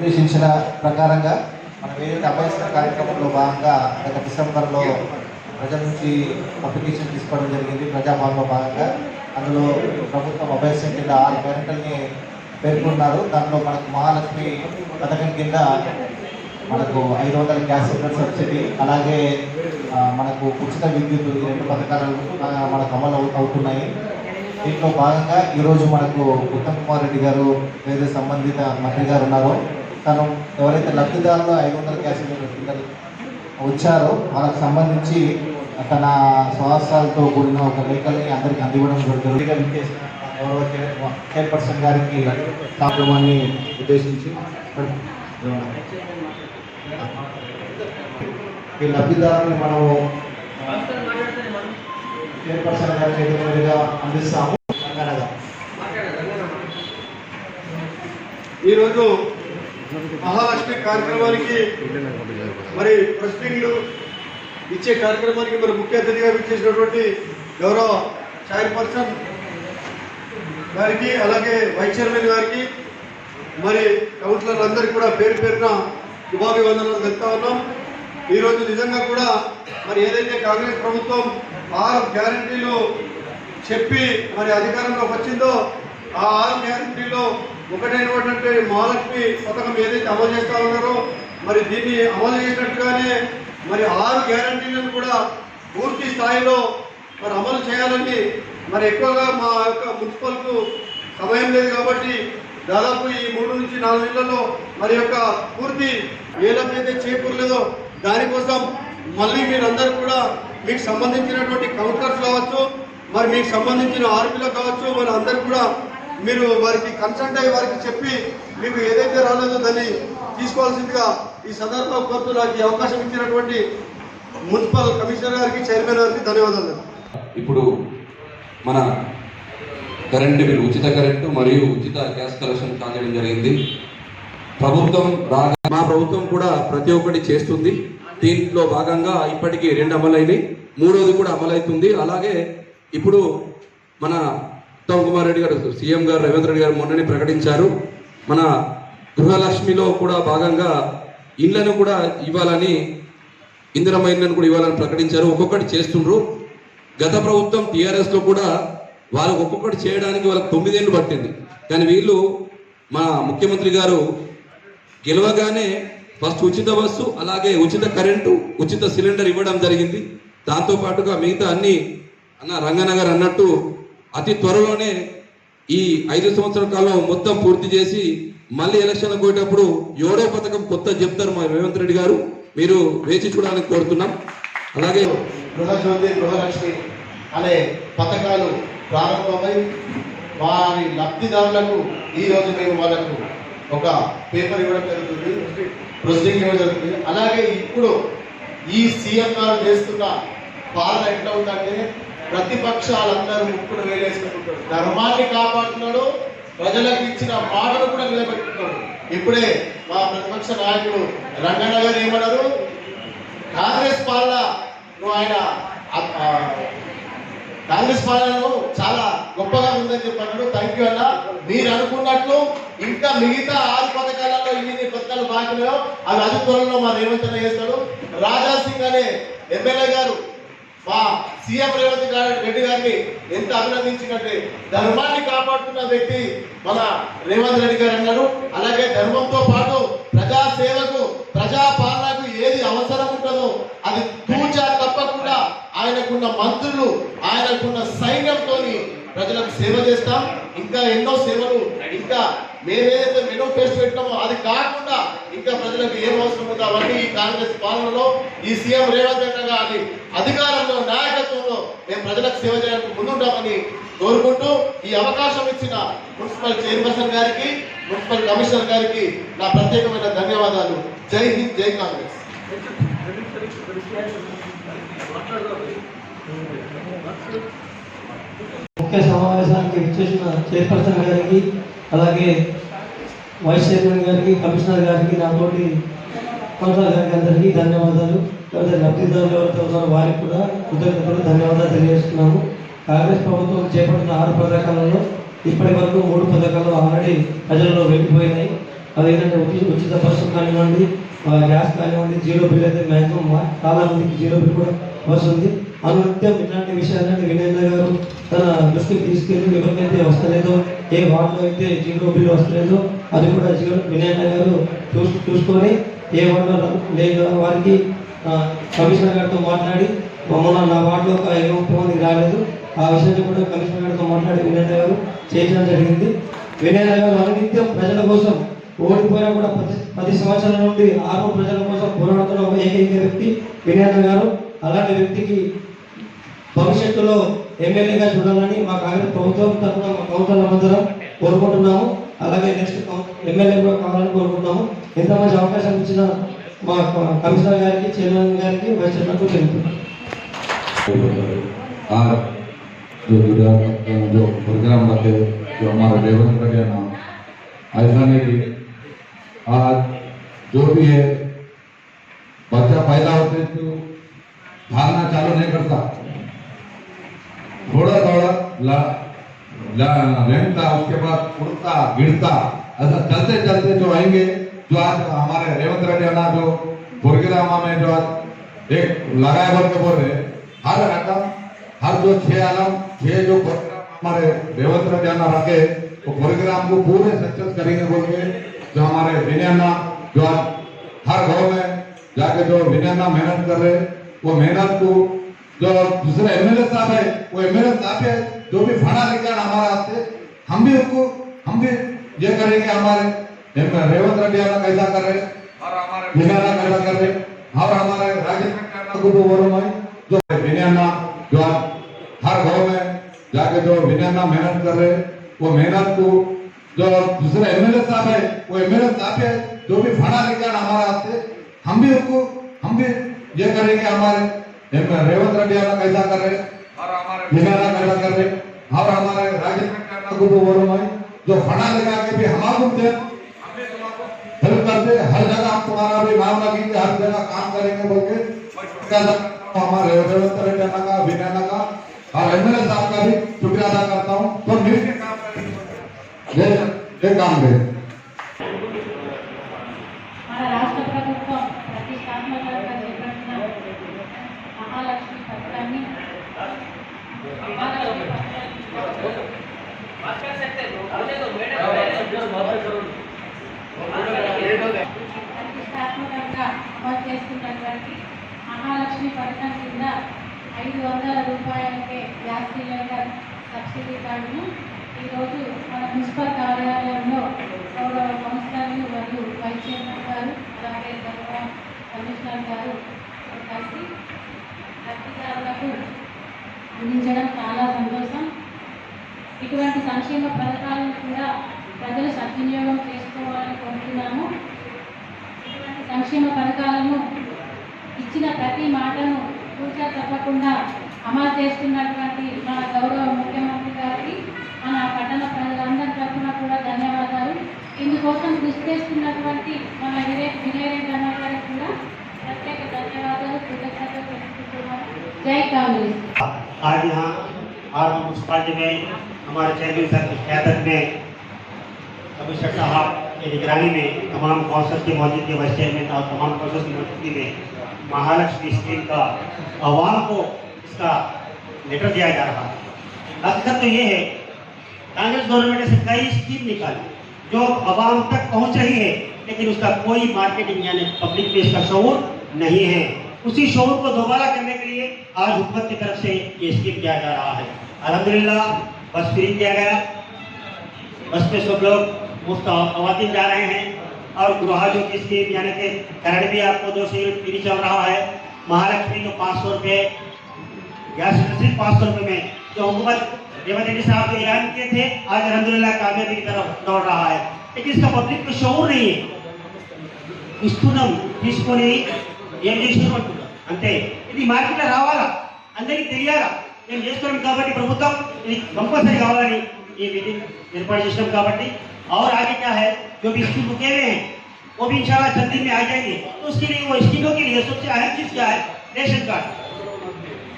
నిర్దేశించిన ప్రకారంగా మన వేరే అభ్యసన కార్యక్రమంలో భాగంగా గత డిసెంబర్లో ప్రజల నుంచి అప్లికేషన్ తీసుకోవడం జరిగింది. ప్రజాపాలనలో భాగంగా అందులో ప్రభుత్వం అభ్యసన కింద 6 గ్యారెంటీల్ని పేర్కొన్నారు. దాంట్లో మనకు మహాలక్ష్మి పథకం కింద మనకు 500 గ్యాస్ సిలిండర్ సబ్సిడీ, అలాగే మనకు ఉచిత విద్యుత్, ఈ 2 పథకాలు మనకు అమలు అవుతున్నాయి. దీంట్లో భాగంగా ఈరోజు మనకు ఉత్తమ్ కుమార్ రెడ్డి గారు వేరే సంబంధిత మంత్రి గారు ఉన్నారో తను ఎవరైతే లబ్ధిదారులు 500 గ్యాస్ సిలిండర్ వచ్చారో వాళ్ళకు సంబంధించి తన స్వహస్తాలతో కూడిన ఒక వెహికల్ని అందరికీ అందివ్వడం జరుగుతుంది. చైర్పర్సన్ గారికి కార్యక్రమాన్ని ఉద్దేశించి ఈ లబ్ధిదారుని మనము చైర్పర్సన్ గారి చేతుల మీదుగా అందిస్తాము. ఈరోజు మహాలక్ష్మి కార్యక్రమానికి మరి ప్రశ్నలు ఇచ్చే కార్యక్రమానికి మరి ముఖ్య అతిథిగా విచ్చేసినటువంటి గౌరవ చైర్పర్సన్ గారికి, అలాగే వైస్ చైర్మన్ గారికి, మరి కౌన్సిలర్ అందరికీ కూడా పేరు పేరున శుభాభివందనాలు చెప్తా ఉన్నాం. ఈరోజు నిజంగా కూడా మరి ఏదైతే కాంగ్రెస్ ప్రభుత్వం 6 గ్యారంటీలు చెప్పి మరి అధికారంలోకి వచ్చిందో ఆ 6 గ్యారంటీలో ఒకటైనటువంటి మహాలక్ష్మి పథకం ఏదైతే అమలు చేస్తా ఉన్నారో మరి దీన్ని అమలు చేసినట్టుగానే మరి 6 గ్యారంటీలను కూడా పూర్తి స్థాయిలో మరి అమలు చేయాలని మరి ఎక్కువగా మా యొక్క మున్సిపల్కు సమయం లేదు కాబట్టి దాదాపు ఈ 3 నుంచి 4 నెలల్లో మరి యొక్క పూర్తి ఏదైతే చేకూరలేదో దానికోసం మళ్ళీ మీరందరూ కూడా మీకు సంబంధించినటువంటి కౌన్సిలర్స్ కావచ్చు, మరి మీకు సంబంధించిన ఆర్పీలకు కావచ్చు, మరి అందరూ కూడా మీరు వారికి కన్సల్ట్ అయ్యి వారికి చెప్పి మీకు ఏదైతే రాలేదో దాన్ని తీసుకోవాల్సిందిగా ఈ సందర్భంలో కోరుతూ నాకు ఈ అవకాశం ఇచ్చినటువంటి మున్సిపల్ కమిషనర్ గారికి, చైర్మన్ గారికి ధన్యవాదాలు. ఇప్పుడు మన కరెంటు బిల్, ఉచిత కరెంటు మరియు ఉచిత గ్యాస్ కలెక్షన్ స్టార్ట్ చేయడం జరిగింది. ప్రభుత్వం మా ప్రభుత్వం కూడా ప్రతి ఒక్కటి చేస్తుంది. దీంట్లో భాగంగా ఇప్పటికీ 2 అమలైనవి, 3వది కూడా అమలవుతుంది. అలాగే ఇప్పుడు మన ఉత్తమ్ కుమార్ రెడ్డి గారు, సీఎం గారు రేవంత్ రెడ్డి గారు మొన్ననే ప్రకటించారు. మన గృహలక్ష్మిలో కూడా భాగంగా ఇళ్లను కూడా ఇవ్వాలని, ఇందిరమ్మ ఇళ్లను కూడా ఇవ్వాలని ప్రకటించారు. ఒక్కొక్కటి చేస్తుండ్రు. గత ప్రభుత్వం టీఆర్ఎస్లో కూడా వాళ్ళకు ఒక్కొక్కటి చేయడానికి వాళ్ళకి 9 ఏళ్ళు పట్టింది. కానీ వీళ్ళు మా ముఖ్యమంత్రి గారు గెలవగానే ఫస్ట్ ఉచిత బస్సు, అలాగే ఉచిత కరెంటు, ఉచిత సిలిండర్ ఇవ్వడం జరిగింది. దాంతోపాటుగా మిగతా అన్ని రంగన్న గారు అన్నట్టు అతి త్వరలోనే ఈ 5 సంవత్సరాల కాలం మొత్తం పూర్తి చేసి మళ్ళీ ఎలక్షన్లకు పోయేటప్పుడు 7వ పథకం కొత్త చెప్తారు మా రేవంత్ రెడ్డి గారు. మీరు వేచి చూడాలని కోరుతున్నాం. అలాగే గృహజ్యోతి, గృహలక్ష్మి అనే పథకాలు ప్రారంభమై వారి లబ్ధిదారులకు ఈరోజు మేము వాళ్ళకు ఒక పేపర్ ఇవ్వడం జరుగుతుంది, ప్రొసీడింగ్ ఇవ్వడం జరుగుతుంది. అలాగే ఇప్పుడు ఈ సీఎం గారు చేస్తున్న పాలన ఎట్లా ఉందంటే ప్రతిపక్షాలందరూ ముక్కును వేలేసుకుంటున్నారు. ధర్మాన్ని కాపాడుతున్నాడు, ప్రజలకు ఇచ్చిన మాటను కూడా నిలబెట్టుకున్నాడు. ఇప్పుడే మా ప్రతిపక్ష నాయకుడు రంగన్న గారు ఏమన్నారు, కాంగ్రెస్ పాలన ఆయన కాంగ్రెస్ పాలనను చాలా గొప్పగా ఉందని చెప్పన్నాడు. థ్యాంక్ యూ అన్న. మీరు అనుకున్నట్లు ఇంకా మిగతా 6 పథకాలలో ఇన్ని పథకాలు బాగున్నాయో అవి అతి త్వరలో మా రేవంత్ అన్న చేస్తాడు. రాజా సింగ్ అనే ఎమ్మెల్యే గారు మా సీఎం రేవంత్ రెడ్డి గారిని ఎంత అభినందించినట్టే ధర్మాన్ని కాపాడుతున్న వ్యక్తి మన రేవంత్ రెడ్డి గారు అన్నారు. అలాగే ధర్మంతో పాటు ప్రజా సేవకు, ప్రజా పాలనకు ఏది అవసరం ఉంటుందో అది తూచా తప్పకుండా ఆయనకున్న మంత్రులు, ఆయనకున్న సైన్యంతో ప్రజలకు సేవ చేస్తాం. ఇంకా ఎన్నో సేవలు, ఇంకా మేమేదైతే మేనిఫెస్టో పెట్టామో అది కాకుండా ఇంకా ప్రజలకు ఏం అవసరం ఉందో అవన్నీ ఈ కాంగ్రెస్ పాలనలో ఈ సీఎం రేవంత్ రెడ్డి గారి అధికారంలో, నాయకత్వంలో మేము ప్రజలకు సేవ చేయడానికి ముందుంటామని కోరుకుంటూ ఈ అవకాశం ఇచ్చిన మున్సిపల్ చైర్పర్సన్ గారికి, మున్సిపల్ కమిషనర్ గారికి నా ప్రత్యేకమైన ధన్యవాదాలు. జై హింద్, జై కాంగ్రెస్. ముఖ్య సమావేశానికి విచ్చేసిన చైర్పర్సన్ గారికి, అలాగే వైస్ చైర్మన్ గారికి, కమిషనర్ గారికి, నాతోటి కౌన్సిలర్ గారికి అందరికీ ధన్యవాదాలు. లబ్ధిదారులు ఎవరైతే ఉన్నారో వారికి కూడా కృతజ్ఞతలు, ధన్యవాదాలు తెలియజేస్తున్నాము. కాంగ్రెస్ ప్రభుత్వం చేపట్టిన 6 పథకాలలో ఇప్పటి వరకు 3 పథకాలు ఆల్రెడీ ప్రజల్లో వెళ్ళిపోయినాయి. అదేంటంటే ఉచిత బస్సు కానివ్వండి, గ్యాస్ కానివ్వండి, జీరో బిల్ అయితే మ్యాక్సిమం చాలా మందికి జీరో బిల్ కూడా వస్తుంది. అనునిత్యం ఇట్లాంటి విషయాలన్నీ వినయ్ గారు తన దృష్టికి తీసుకెళ్ళి ఎవరికైతే వస్తలేదో, ఏ వార్డులో అయితే జీరో బిల్ వస్తలేదో అది కూడా వినయ్ గారు చూసుకొని ఏ వార్డులో లేదు వారికి కమిషనర్ గారితో మాట్లాడి మొన్న నా వార్డులో ఒక 30 మందికి రాలేదు, ఆ విషయాన్ని కూడా కమిషనర్ గారితో మాట్లాడి వినయ్ గారు చేయడం జరిగింది. వినయ్ గారు అనునిత్యం ప్రజల కోసం ఓడిపోయినా కూడా 10 సంవత్సరాల నుండి ఆరు ప్రజల కోసం పోరాడుతున్న ఒక ఏకైక వ్యక్తి వినయ్ గారు. అలాంటి వ్యక్తికి భవిష్యత్తులో ఎమ్మెల్యేగా చూడాలని మా కాంగ్రెస్ ప్రభుత్వం తరఫున మా కౌన్సిలర్ అందరం కోరుకుంటున్నాము. అలాగే నెక్స్ట్ ఎమ్మెల్యే కూడా కావాలని కోరుకుంటున్నాము. ఎంత మంచి అవకాశం ఇచ్చిన మా కమిషనర్ గారికి, చైర్మన్ గారికి, వైస్ చైర్మన్ తెలుపుతున్నాం. जो प्रोग्राम रखे जो हमारे रेवंत रेड्डी ना ऐसा नहीं कि आज जो भी है बच्चा पैदा होते तो भागना चालू नहीं करता, थोड़ा थोड़ा रेंगता, उसके बाद उड़ता गिरता, ऐसा चलते चलते जो आएंगे। जो आज हमारे रेवंत रेड्डी ना जो प्रोग्राम में जो आज एक लगाए बोल के बोल रहे, हर आइटम हर जो 6 आलम 6 जो प्रोग्राम हमारे रेवंत रेड्डी अन्ना रखे वो प्रोग्राम को पूरे सक्सेस करेंगे बोल के जो हमारे विनय अन्ना जो आज हर गांव में जाके जो विनय अन्ना मेहनत कर रहे, वो मेहनत को जो दूसरे एमएलए साहब है वो एमएलए साहब है जो भी फंडा लेके आना हमारे हाथ से, हम भी ये करेंगे। हमारे रेवंत रेड्डी अन्ना कैसा कर रहे और हमारे विनय अन्ना कैसा कर रहे और हमारे राजेश को जो विनय अन्ना जो आज हर गांव में जाके जो विनय अन्ना मेहनत कर रहे, वो मेहनत को जो दूसरे एमएलए साहब है वो एमएलए साहब है जो भी फंडा लेके आना हमारे हाथ से, हम भी ये करेंगे। हमारे रेवंत रेड्डी अन्ना कैसा कर रहे और हमारे विनय अन्ना कैसा कर रहे और हमारे राजेश को जो फंडा लेके आके भी हमारे घूमते हेल्प करते, हर जगह हम तुम्हारा भी नाम लगेंगे, हर जगह काम करेंगे बोल के हमारे रेवंत रेड्डी अन्ना का, विनय अन्ना का और एमएलए साहब का भी शुक्रिया अदा करता हूँ। तो मिलकर काम करेंगे, काम करें। మన రాష్ట్ర ప్రభుత్వం ప్రతిష్టాత్మకంగా చేపట్టిన మహాలక్ష్మి పథకాన్ని ప్రతిష్టాత్మకంగా అమలు చేస్తున్నటువంటి మహాలక్ష్మి పథకం కింద 500 రూపాయలకే గ్యాస్ సిలిండర్ సబ్సిడీ కార్డును ఈరోజు మన మున్సిపల్ కార్యాలయంలో గౌరవ కౌన్సిలర్లు మరియు వైస్ చైర్మన్ గారు అలాగే గౌరవ కమిషనర్ గారు కలిసి లబ్ధిదారులకు అందించడం చాలా సంతోషం. ఇటువంటి సంక్షేమ పథకాలను కూడా ప్రజలు సద్వినియోగం చేసుకోవాలని కోరుతున్నాము. ఇటువంటి సంక్షేమ పథకాలను ఇచ్చిన ప్రతి మాటను పూర్తిగా తప్పకుండా అమలు చేస్తున్నటువంటి మన గౌరవ ముఖ్యమంత్రి గారికి, మన పట్టణ ప్రజలందరి తరఫున కూడా ధన్యవాదాలు. ఇందుకోసం కృషి చేస్తున్నటువంటి మన వినయ్ అన్న గారికి కూడా ప్రత్యేక ధన్యవాదాలు, కృతజ్ఞతలు తెలుపుతున్నాను. జై కాంగ్రెస్। आज यहाँ आर्म म्यूनसिपालिटी में हमारे चेयरमैन साहब की क़यादत में कमिश्नर साहब की निगरानी में तमाम काउंसिल की मौजूदगी, वाइस चेयरमैन और तमाम काउंसिल की मौजूदगी में महालक्ष्मी स्कीम का आवाम को इसका लेटर दिया जा रहा है। हकीकत तो ये है कांग्रेस गवर्नमेंट से कई स्कीम निकाली जो आवाम तक पहुंच रही है, लेकिन उसका कोई मार्केटिंग यानी पब्लिक में इसका शऊर नहीं है। उसी शऊर को दोबारा करने के लिए आज हुकूमत की तरफ से ये स्कीम किया जा रहा है। अल्हम्दुलिल्लाह बस फ्री किया गया, बस पे सब लोग मुफ्त खवातीन जा रहे हैं और गृहाजों की स्कीम यानी कि करंट भी आपको 200 यूनिट फ्री चल रहा है। महालक्ष्मी को 500 रुपये गैस सिर्फ 500 रुपये में जो हुकूमत रेवंत रेड्डी साहब ने ऐलान किए थे, आज अल्हम्दुलिल्लाह कामयाबी की तरफ दौड़ रहा है। लेकिन इसका पब्लिक को शऊर नहीं है। इस्तुनम తీసుకొని ఏం చేసినట్టు అంటే ఇది మార్కెట్లో రావాలా, అందరికీ తెలియాలా, మేము చేస్తున్నాం కాబట్టి ప్రభుత్వం ఇది కంపల్సరీ కావాలని ये मीटिंग एयरपोर्ट सिस्टम का बट्टी और आगे क्या है जो भी स्कूल रुके हुए हैं वो भी इंशाल्लाह जल्दी में आ जाएंगे। तो उसके लिए वो स्कीमों के लिए सबसे अहम चीज क्या है, रेशन कार्ड।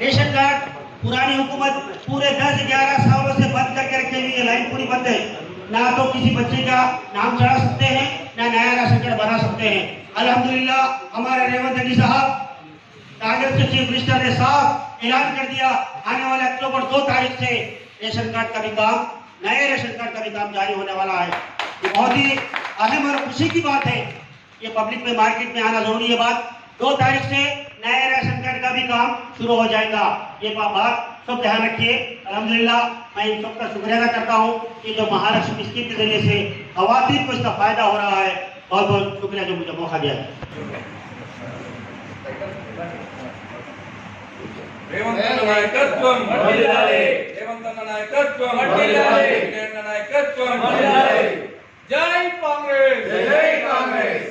रेशन कार्ड पुरानी हुकूमत पूरे 10-11 सालों से बंद करके रखे हुई है, लाइन पूरी बंद है। ना तो किसी बच्चे का नाम चढ़ा सकते हैं, ना नया राशन कार्ड बना सकते हैं। अल्हम्दुलिल्लाह हमारे रेवंत रेड्डी साहब कांग्रेस के चीफ मिनिस्टर ने साफ ऐलान कर दिया, आने वाले अक्टूबर 2 तारीख से रेशन कार्ड का भी काम, नए रेशन कार्ड का भी काम जारी होने वाला है। ये बहुत ही अहम और खुशी की बात है। ये पब्लिक में मार्केट में आना जरूरी है। बात 2 तारीख से नए राशन कार्ड का भी काम शुरू हो जाएगा। ये बात सब ध्यान रखिए। अल्हम्दुलिल्लाह मैं इन सबका शुक्रिया अदा करता हूँ कि जो महालक्ष्मी स्कीम के जरिए से खवातीन को इसका फायदा हो रहा है। बहुत बहुत शुक्रिया जो मुझे मौका दिया। రేవంత్ అన్న నాయకత్వం వర్ధిల్లాలి, రేవంత్ అన్న నాయకత్వం వర్ధిల్లాలి, కేంద్ర నాయకత్వం వర్ధిల్లాలి। జై కాంగ్రెస్, జై కాంగ్రెస్।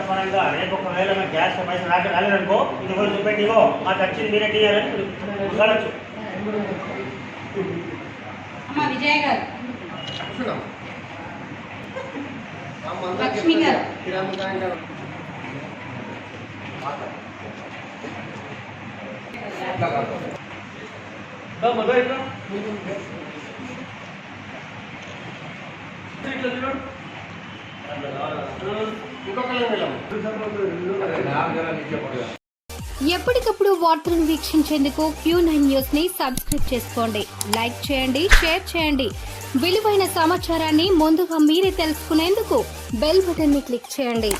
పరంగా రేపు ఒకవేళ గ్యాస్ పైసలు రాలేదనుకో ఇది కూడా చూపెట్టిగో మాకు వచ్చింది మీరే తీయాలని చూడొచ్చు. అమ్మ విజయ గారు, లక్ష్మి గారు, ఎప్పటికప్పుడు వార్తలను వీక్షించేందుకు Q9 న్యూస్ ని సబ్స్క్రైబ్ చేసుకోండి, లైక్ చేయండి, షేర్ చేయండి. విలువైన సమాచారాన్ని ముందుగా మీరే తెలుసుకునేందుకు బెల్ బటన్ ని క్లిక్ చేయండి.